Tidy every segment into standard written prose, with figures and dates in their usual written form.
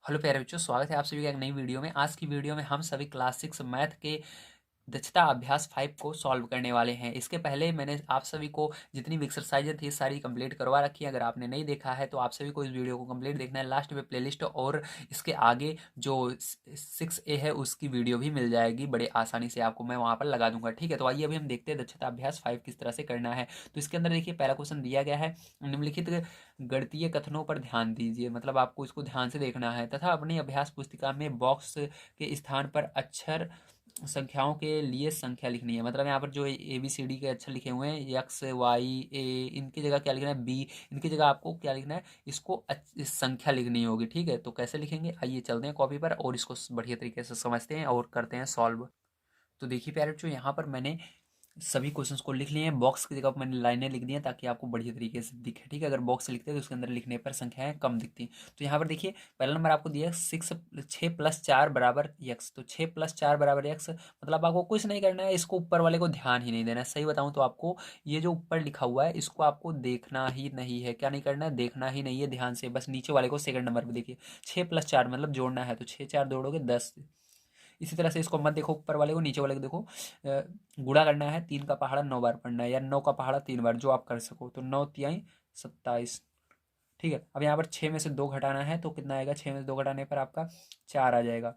Hello प्यारे बच्चों, स्वागत है आप सभी का एक नई वीडियो में। आज की वीडियो में हम सभी क्लास 6 मैथ के दक्षता अभ्यास 5 को सॉल्व करने वाले हैं। इसके पहले मैंने आप सभी को जितनी भी एक्सरसाइजें थी सारी कंप्लीट करवा रखी है। अगर आपने नहीं देखा है तो आप सभी को इस वीडियो को कंप्लीट देखना है। लास्ट में प्लेलिस्ट और इसके आगे जो 6A है उसकी वीडियो भी मिल जाएगी, बड़े आसानी से आपको मैं वहाँ पर लगा दूंगा। ठीक है, तो आइए अभी हम देखते हैं दक्षता अभ्यास 5 किस तरह से करना है। तो इसके अंदर देखिए पहला क्वेश्चन दिया गया है, निम्नलिखित गणितीय कथनों पर ध्यान दीजिए। मतलब आपको इसको ध्यान से देखना है तथा अपनी अभ्यास पुस्तिका में बॉक्स के स्थान पर अक्षर संख्याओं के लिए संख्या लिखनी है। मतलब यहाँ पर जो ABCD के अक्षर लिखे हुए हैं, एक्स वाई ए, इनकी जगह क्या लिखना है, बी, इनकी जगह आपको क्या लिखना है, इसको संख्या लिखनी होगी। ठीक है, तो कैसे लिखेंगे, आइए चलते हैं कॉपी पर और इसको बढ़िया तरीके से समझते हैं और करते हैं सॉल्व। तो देखिए प्यारे बच्चों, यहाँ पर मैंने सभी क्वेश्चंस को लिख लिए हैं। बॉक्स की जगह पर मैंने लाइनें लिख दी हैं ताकि आपको बढ़िया तरीके से दिखे। ठीक है, अगर बॉक्स लिखते हैं तो उसके अंदर लिखने पर संख्याएं कम दिखती हैं। तो यहाँ पर देखिए पहला नंबर आपको दिया है 6+4 = x। तो 6+4 = x, मतलब आपको कुछ नहीं करना है, इसको ऊपर वाले को ध्यान ही नहीं देना है। सही बताऊँ तो आपको ये जो ऊपर लिखा हुआ है इसको आपको देखना ही नहीं है। क्या नहीं करना है, देखना ही नहीं है ध्यान से। बस नीचे वाले को सेकंड नंबर पर देखिए, 6+4 मतलब जोड़ना है, तो 6×4 जोड़ोगे 10। इसी तरह से इसको मत देखो ऊपर वाले को, नीचे वाले को देखो। गुणा करना है, 3 का पहाड़ा 9 बार पढ़ना है, या 9 का पहाड़ा 3 बार, जो आप कर सको। तो 9×3 = 27। ठीक है, अब यहाँ पर 6 में से 2 घटाना है तो कितना आएगा, 6 में से 2 घटाने पर आपका 4 आ जाएगा।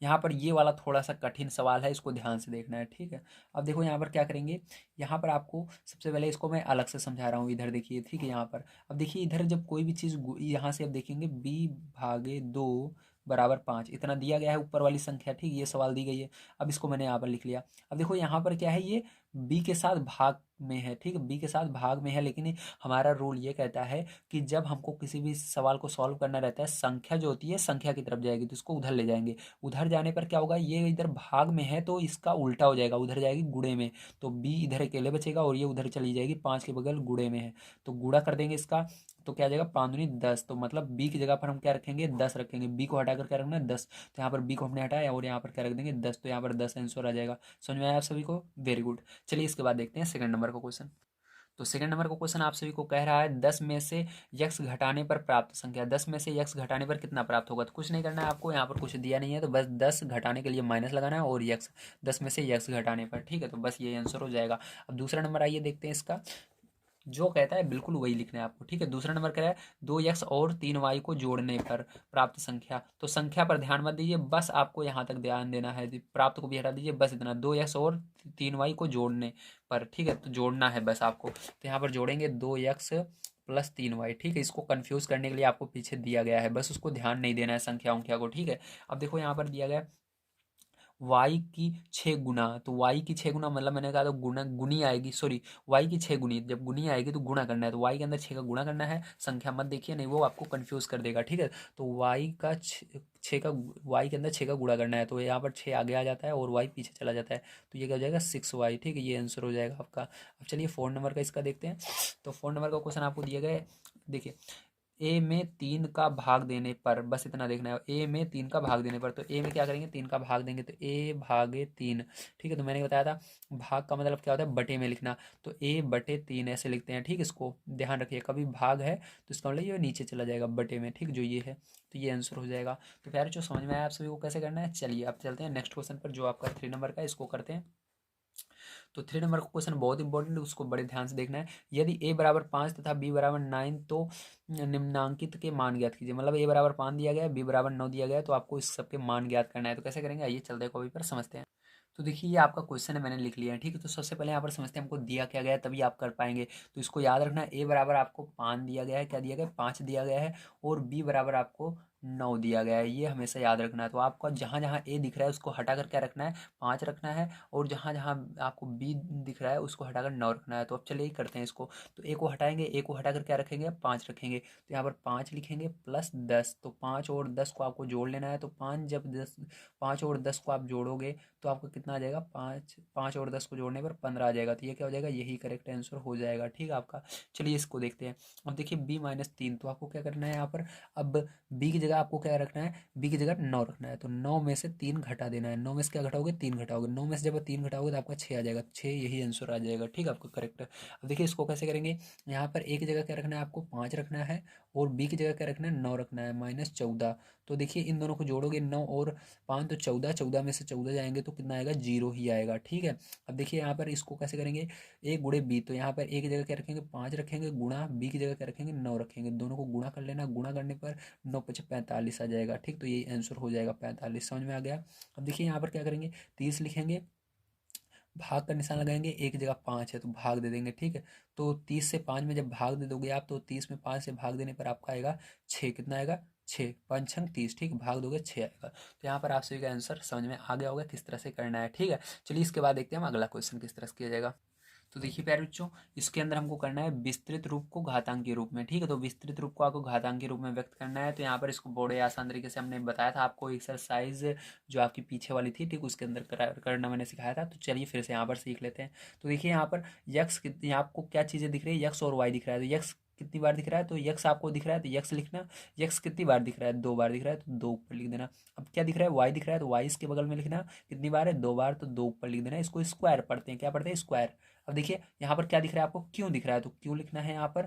यहाँ पर ये वाला थोड़ा सा कठिन सवाल है, इसको ध्यान से देखना है। ठीक है, अब देखो यहाँ पर क्या करेंगे। यहाँ पर आपको सबसे पहले इसको मैं अलग से समझा रहा हूँ, इधर देखिए। ठीक है, यहाँ पर अब देखिए, इधर जब कोई भी चीज़ यहाँ से अब देखेंगे, b/2 = 5 इतना दिया गया है ऊपर वाली संख्या। ठीक, ये सवाल दी गई है। अब इसको मैंने यहाँ पर लिख लिया। अब देखो यहाँ पर क्या है, ये b के साथ भाग में है। ठीक है, b के साथ भाग में है, लेकिन हमारा रूल ये कहता है कि जब हमको किसी भी सवाल को सॉल्व करना रहता है, संख्या जो होती है संख्या की तरफ जाएगी, तो इसको उधर ले जाएंगे। उधर जाने पर क्या होगा, ये इधर भाग में है तो इसका उल्टा हो जाएगा, उधर जाएगी गुणे में। तो b इधर अकेले बचेगा और ये उधर चली जाएगी, 5 के बगल गुणे में है। तो गुणा कर देंगे इसका, तो क्या आ जाएगा, 5×10। तो मतलब b की जगह पर हम क्या रखेंगे, 10 रखेंगे। b को हटाकर क्या रखना है, 10। तो यहाँ पर b को हमने हटाया और यहाँ पर क्या रख देंगे, 10। तो यहाँ पर 10 आंसर आ जाएगा। समझ में आया आप सभी को, वेरी गुड। चलिए इसके बाद देखते हैं सेकंड नंबर का क्वेश्चन। तो सेकंड नंबर का क्वेश्चन आप सभी को कह रहा है 10 में से यक्स घटाने पर प्राप्त संख्या। 10 में से यक्स घटाने पर कितना प्राप्त होगा। तो कुछ नहीं करना है आपको, यहाँ पर कुछ दिया नहीं है, तो बस 10 घटाने के लिए माइनस लगाना है और यक्स, 10 में से यक्स घटाने पर। ठीक है, तो बस ये आंसर हो जाएगा। अब दूसरा नंबर आइए देखते हैं इसका, जो कहता है बिल्कुल वही लिखना है आपको। ठीक है, दूसरा नंबर कह रहा है 2x और 3y को जोड़ने पर प्राप्त संख्या। तो संख्या पर ध्यान मत दीजिए, बस आपको यहाँ तक ध्यान देना है, प्राप्त को भी हटा दीजिए, बस इतना 2x और 3y को जोड़ने पर। ठीक है, तो जोड़ना है बस आपको। तो यहाँ पर जोड़ेंगे 2x + 3y। ठीक है, इसको कंफ्यूज करने के लिए आपको पीछे दिया गया है, बस उसको ध्यान नहीं देना है संख्या उंख्या को। ठीक है, अब देखो यहाँ पर दिया गया है वाई की 6 गुना। तो वाई की 6 गुना मतलब मैंने कहा तो गुना गुनी आएगी, सॉरी, वाई की 6 गुनी, जब गुनी आएगी तो गुणा करना है। तो वाई के अंदर 6 का गुणा करना है, संख्या मत देखिए, नहीं वो आपको कंफ्यूज कर देगा। ठीक है, तो वाई का 6 का, वाई के अंदर 6 का गुणा करना है, तो यहाँ पर 6 आगे आ जाता है और वाई पीछे चला जाता है, तो ये क्या हो जाएगा, 6y। ठीक है, ये आंसर हो जाएगा आपका। अब चलिए 4 नंबर का इसका देखते हैं। तो 4 नंबर का क्वेश्चन आपको दिया गया है, देखिए ए में 3 का भाग देने पर, बस इतना देखना है, ए में 3 का भाग देने पर। तो ए में क्या करेंगे, 3 का भाग देंगे, तो a/3। ठीक है, तो मैंने बताया था भाग का मतलब क्या होता है, बटे में लिखना। तो a/3 ऐसे लिखते हैं। ठीक, इसको ध्यान रखिए, कभी भाग है तो इसका मतलब ये नीचे चला जाएगा बटे में। ठीक, जो ये है, तो ये आंसर हो जाएगा। तो प्यारे जो समझ में आया आप सभी को कैसे करना है। चलिए अब चलते हैं नेक्स्ट क्वेश्चन पर, जो आपका 3 नंबर का है, इसको करते हैं। तो 3 नंबर का क्वेश्चन बहुत इंपॉर्टेंट है, उसको बड़े ध्यान से देखना है। यदि a = 5 तथा b = 9 तो निम्नांकित के मान ज्ञात कीजिए। मतलब a = 5 दिया गया है, b = 9 दिया गया है, तो आपको इस सबके मान ज्ञात करना है। तो कैसे करेंगे, आइए चलते हैं कॉपी पर समझते हैं। तो देखिए ये आपका क्वेश्चन है, मैंने लिख लिया है। ठीक है, तो सबसे पहले यहाँ पर समझते हैं हमको दिया क्या गया है, तभी आप कर पाएंगे। तो इसको याद रखना है, a आपको 5 दिया गया है, क्या दिया गया है, 5 दिया गया है, और b आपको 9 दिया गया है, ये हमेशा याद रखना है। तो आपका जहाँ जहाँ a दिख रहा है उसको हटाकर क्या रखना है, 5 रखना है, और जहाँ जहाँ आपको b दिख रहा है उसको हटाकर 9 रखना है। तो अब चलिए करते हैं इसको। तो a को हटाएंगे, a को हटाकर क्या रखेंगे, 5 रखेंगे। तो यहाँ पर 5 लिखेंगे +10। तो 5 और 10 को आपको जोड़ लेना है। तो 5 और 10 को आप जोड़ोगे तो आपको कितना आ जाएगा, 5 और 10 को जोड़ने पर 15 आ जाएगा। तो ये क्या हो जाएगा, यही करेक्ट आंसर हो जाएगा। ठीक है आपका। चलिए इसको देखते हैं। अब देखिए b - 3, तो आपको क्या करना है यहाँ पर, अब b की जगह जगह आपको क्या रखना है, बी की जगह 9 रखना है। तो 9 में से 3 घटा देना है। 9 में से क्या घटाओगे, 3 घटाओगे। 9 में से जब 3 घटाओगे तो आपका 6 आ जाएगा। 6 यही आंसर आ जाएगा, ठीक है, आपका करेक्ट। अब देखिए इसको कैसे करेंगे। यहाँ पर एक जगह क्या रखना है, आपको 5 रखना है, और बी की जगह क्या रखना है, 9 रखना है, -14। तो देखिए इन दोनों को जोड़ोगे, 9 और 5 तो 14, 14 में से 14 जाएंगे तो कितना आएगा, 0 ही आएगा, ठीक है। अब देखिए यहाँ पर इसको कैसे करेंगे, ए गुणे बी। तो यहाँ पर ए की जगह क्या रखेंगे, 5 रखेंगे, गुणा बी की जगह क्या रखेंगे, 9 रखेंगे। दोनों को गुणा कर लेना, गुणा करने पर 9 पचे 45 आ जाएगा, ठीक। तो यही आंसर हो जाएगा 45। समझ में आ गया। अब देखिए यहाँ पर क्या करेंगे, 30 लिखेंगे, भाग का निशान लगाएंगे, एक जगह 5 है तो भाग दे देंगे, ठीक है। तो 30 से 5 में जब भाग दे दोगे आप, तो 30 में 5 से भाग देने पर आपका आएगा 6। कितना आएगा, 6, 5 छंग 30, ठीक। भाग दोगे 6 आएगा। तो यहाँ पर आप सभी का आंसर समझ में आ गया होगा किस तरह से करना है, ठीक है। चलिए इसके बाद देखते हैं हम अगला क्वेश्चन किस तरह से किया जाएगा। तो देखिए प्यारे बच्चों, इसके अंदर हमको करना है विस्तृत रूप को घातांकी रूप में, ठीक है। तो विस्तृत रूप को आपको घातांकी रूप में व्यक्त करना है। तो यहाँ पर इसको बड़े आसान तरीके से हमने बताया था आपको, एक्सरसाइज जो आपकी पीछे वाली थी, ठीक, उसके अंदर करना मैंने सिखाया था। तो चलिए फिर से यहाँ पर सीख लेते हैं। तो देखिए यहाँ पर यक्स, यहाँ आपको क्या चीज़ें दिख रही है, यक्स और वाई दिख रहा है। तो यक्स कितनी बार दिख रहा है, तो यक्स आपको दिख रहा है तो यक्स लिखना। यक्स कितनी बार दिख रहा है, 2 बार दिख रहा है तो 2 ऊपर लिख देना। अब क्या दिख रहा है, वाई दिख रहा है तो वाई इसके बगल में लिखना। कितनी बार है, 2 बार, तो 2 ऊपर लिख देना। इसको स्क्वायर पढ़ते हैं, क्या पढ़ते हैं, स्क्वायर। अब देखिए यहाँ पर क्या दिख रहा है आपको, क्यों दिख रहा है, तो क्यों लिखना है। यहाँ पर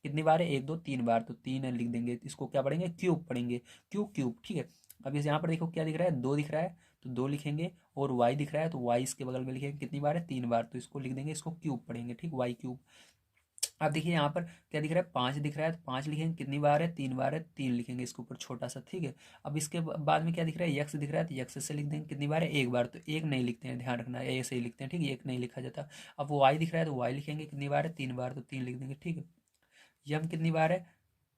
कितनी बार है, 1 2 3 बार, तो 3 लिख देंगे। इसको क्या पढ़ेंगे, क्यूब पढ़ेंगे, क्यूब क्यूब, ठीक है। अब इस यहाँ पर देखो क्या दिख रहा है, 2 दिख रहा है तो 2 लिखेंगे, और y दिख रहा है तो y इसके बगल में लिखेंगे। कितनी बार है, 3 बार, तो इसको लिख देंगे, इसको क्यूब पढ़ेंगे, ठीक, y क्यूब। अब देखिए यहाँ पर क्या दिख रहा है, 5 दिख रहा है तो 5 लिखेंगे। कितनी बार है, 3 बार है, 3 लिखेंगे इसके ऊपर छोटा सा, ठीक है। अब इसके बाद में क्या दिख रहा है, यक्स दिख रहा है तो यक्स से लिख देंगे। कितनी बार है, 1 बार, तो 1 नहीं लिखते हैं, ध्यान रखना है, ऐसे ही लिखते हैं, ठीक है, 1 नहीं लिखा जाता। अब वो वाई दिख रहा है तो वाई लिखेंगे। कितनी बार है, 3 बार, तो 3 लिख देंगे, ठीक है। यम कितनी बार है,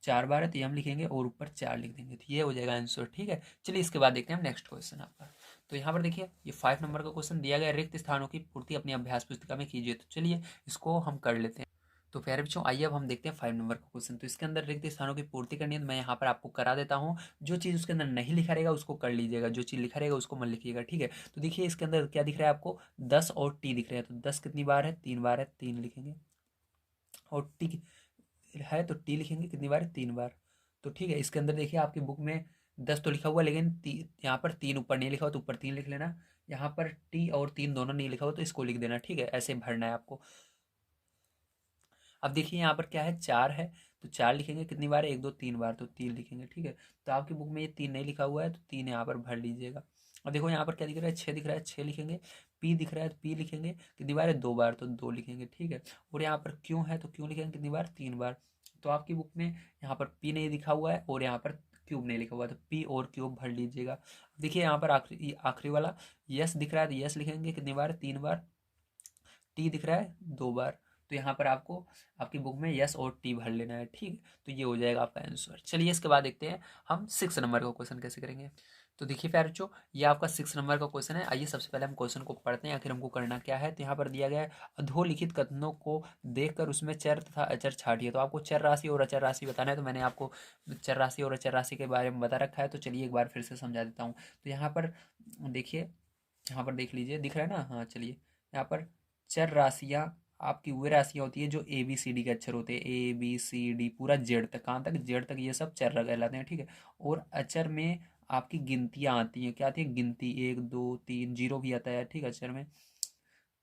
4 बार है तो यम लिखेंगे और ऊपर 4 लिख देंगे, तो ये हो जाएगा आंसर, ठीक है। चलिए इसके बाद देखते हैं हम नेक्स्ट क्वेश्चन आपका। तो यहाँ पर देखिए ये 5 नंबर का क्वेश्चन दिया गया, रिक्त स्थानों की पूर्ति अपनी अभ्यास पुस्तिका में कीजिए। तो चलिए इसको हम कर लेते हैं। तो प्यारे बच्चों आइए अब हम देखते हैं 5 नंबर का क्वेश्चन। तो इसके अंदर रिक्त स्थानों की पूर्ति करनी है, तो मैं यहाँ पर आपको करा देता हूँ। जो चीज़ उसके अंदर नहीं लिखा रहेगा उसको कर लीजिएगा, जो चीज़ लिखा रहेगा उसको मत लिखिएगा, ठीक है। तो देखिए इसके अंदर क्या दिख रहा है आपको, 10 और टी दिख रहे हैं। तो 10 कितनी बार है, 3 बार है, 3 लिखेंगे। और टी है तो टी लिखेंगे। कितनी बार है, 3 बार, तो ठीक है। इसके अंदर देखिए आपकी बुक में 10 तो लिखा हुआ, लेकिन यहाँ पर 3 ऊपर नहीं लिखा हो तो ऊपर 3 लिख लेना। यहाँ पर टी और 3 दोनों नहीं लिखा हो तो इसको लिख देना, ठीक है। ऐसे भरना है आपको। अब देखिए यहाँ पर क्या है, 4 है तो 4 लिखेंगे। कितनी बार है, 1 2 3 बार, तो 3 लिखेंगे, ठीक है। तो आपकी बुक में ये 3 नहीं लिखा हुआ है तो 3 यहाँ पर भर लीजिएगा। अब देखो यहाँ पर क्या दिख रहा है, 6 दिख रहा है, 6 लिखेंगे। पी दिख रहा है तो पी लिखेंगे। कितनी बार है, 2 बार, तो 2 लिखेंगे, ठीक है। और यहाँ पर क्यों है तो क्यों लिखेंगे। कितनी बार, 3 बार। तो आपकी बुक में यहाँ पर पी नहीं लिखा हुआ है और यहाँ पर क्यूब नहीं लिखा हुआ है, तो पी और क्यूब भर लीजिएगा। देखिए यहाँ पर आखिरी आखिरी वाला यस दिख रहा है तो यस लिखेंगे। कितनी बार, 3 बार। टी दिख रहा है, 2 बार। तो यहाँ पर आपको आपकी बुक में यस और टी भर लेना है, ठीक है। तो ये हो जाएगा आपका आंसर। चलिए इसके बाद देखते हैं हम 6 नंबर का क्वेश्चन कैसे करेंगे। तो देखिए प्यारे बच्चों, ये आपका 6 नंबर का क्वेश्चन है। आइए सबसे पहले हम क्वेश्चन को पढ़ते हैं, आखिर हमको करना क्या है। तो यहाँ पर दिया गया है, अधोलिखित कथनों को देखकर उसमें चर तथा अचर छाटिए। तो आपको चर राशि और अचर राशि बताना है। तो मैंने आपको चर राशि और अचर राशि के बारे में बता रखा है। तो चलिए एक बार फिर से समझा देता हूँ। तो यहाँ पर देखिए, यहाँ पर देख लीजिए, दिख रहा है ना, हाँ चलिए। यहाँ पर चर राशियाँ आपकी वे राशियाँ होती है जो ए बी सी डी के अक्षर होते हैं, ए बी सी डी पूरा जेड तक, कहाँ तक, जेड तक, ये सब चर कहलाते हैं, ठीक है। और अचर में आपकी गिनतियाँ आती हैं, क्या आती है, गिनती, 1 2 3, जीरो भी आता है, ठीक है, अचर में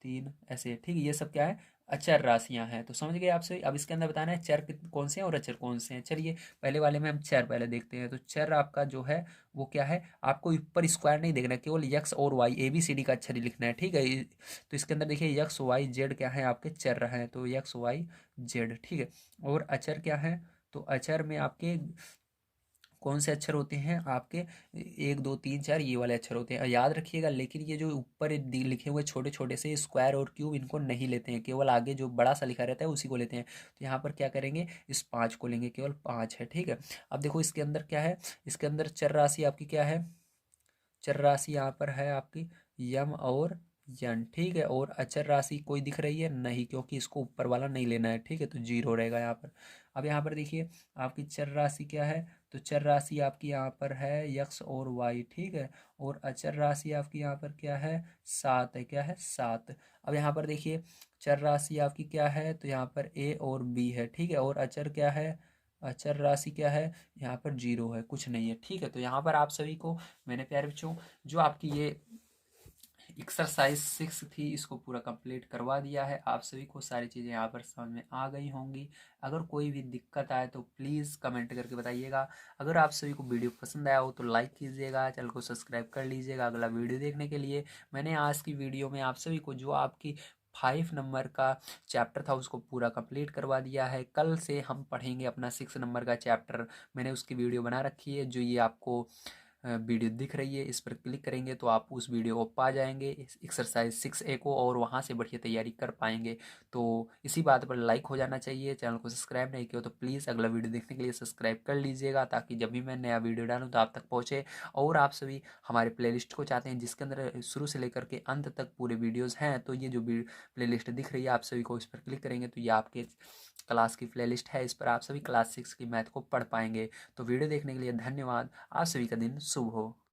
3 ऐसे, ठीक है। ये सब क्या है, अचर राशियां हैं। तो समझ गए आपसे। अब इसके अंदर बताना है चर कौन से हैं और अचर कौन से हैं। चलिए पहले वाले में हम चर पहले देखते हैं। तो चर आपका जो है वो क्या है, आपको ऊपर स्क्वायर नहीं देखना है, केवल यक्स और Y A B C D का अक्षर ही लिखना है, ठीक है। तो इसके अंदर देखिए यक्स वाई जेड क्या है, आपके चर रहे हैं, तो यक्स वाई जेड, ठीक है। और अचर क्या है, तो अचर में आपके कौन से अक्षर होते हैं आपके, 1 2 3 4 ये वाले अक्षर होते हैं, याद रखिएगा। लेकिन ये जो ऊपर लिखे हुए छोटे छोटे से स्क्वायर और क्यूब, इनको नहीं लेते हैं, केवल आगे जो बड़ा सा लिखा रहता है उसी को लेते हैं। तो यहाँ पर क्या करेंगे, इस 5 को लेंगे, केवल 5 है, ठीक है। अब देखो इसके अंदर क्या है, इसके अंदर चर राशि आपकी क्या है, चर राशि यहाँ पर है आपकी यम और यन, ठीक है। और अचर राशि कोई दिख रही है नहीं, क्योंकि इसको ऊपर वाला नहीं लेना है, ठीक है, तो जीरो रहेगा यहाँ पर। अब यहाँ पर देखिए आपकी चर राशि क्या है, तो चर राशि आपकी यहाँ पर है यक्स और वाई, ठीक है। और अचर राशि आपकी यहाँ पर क्या है, 7 है, क्या है, 7। अब यहाँ पर देखिए चर राशि आपकी क्या है, तो यहाँ पर ए और बी है, ठीक है। और अचर क्या है, अचर राशि क्या है, यहाँ पर जीरो है, कुछ नहीं है। ठीक है, तो यहाँ पर आप सभी को मैंने प्यारे बच्चों जो आपकी ये एक्सरसाइज 6 थी इसको पूरा कंप्लीट करवा दिया है। आप सभी को सारी चीज़ें यहाँ पर समझ में आ गई होंगी। अगर कोई भी दिक्कत आए तो प्लीज़ कमेंट करके बताइएगा। अगर आप सभी को वीडियो पसंद आया हो तो लाइक कीजिएगा, चैनल को सब्सक्राइब कर लीजिएगा अगला वीडियो देखने के लिए। मैंने आज की वीडियो में आप सभी को जो आपकी 5 नंबर का चैप्टर था उसको पूरा कंप्लीट करवा दिया है। कल से हम पढ़ेंगे अपना 6 नंबर का चैप्टर। मैंने उसकी वीडियो बना रखी है, जो ये आपको वीडियो दिख रही है, इस पर क्लिक करेंगे तो आप उस वीडियो को पा जाएंगे, एक्सरसाइज 6A को, और वहाँ से बढ़िया तैयारी कर पाएंगे। तो इसी बात पर लाइक हो जाना चाहिए। चैनल को सब्सक्राइब नहीं किया तो प्लीज़ अगला वीडियो देखने के लिए सब्सक्राइब कर लीजिएगा, ताकि जब भी मैं नया वीडियो डालूँ तो आप तक पहुँचे। और आप सभी हमारे प्लेलिस्ट को चाहते हैं जिसके अंदर शुरू से लेकर के अंत तक पूरे वीडियोज़ हैं, तो ये जो प्लेलिस्ट दिख रही है आप सभी को, इस पर क्लिक करेंगे तो ये आपके क्लास की प्लेलिस्ट है। इस पर आप सभी क्लास 6 की मैथ को पढ़ पाएंगे। तो वीडियो देखने के लिए धन्यवाद। आप सभी का दिन शुभ हो।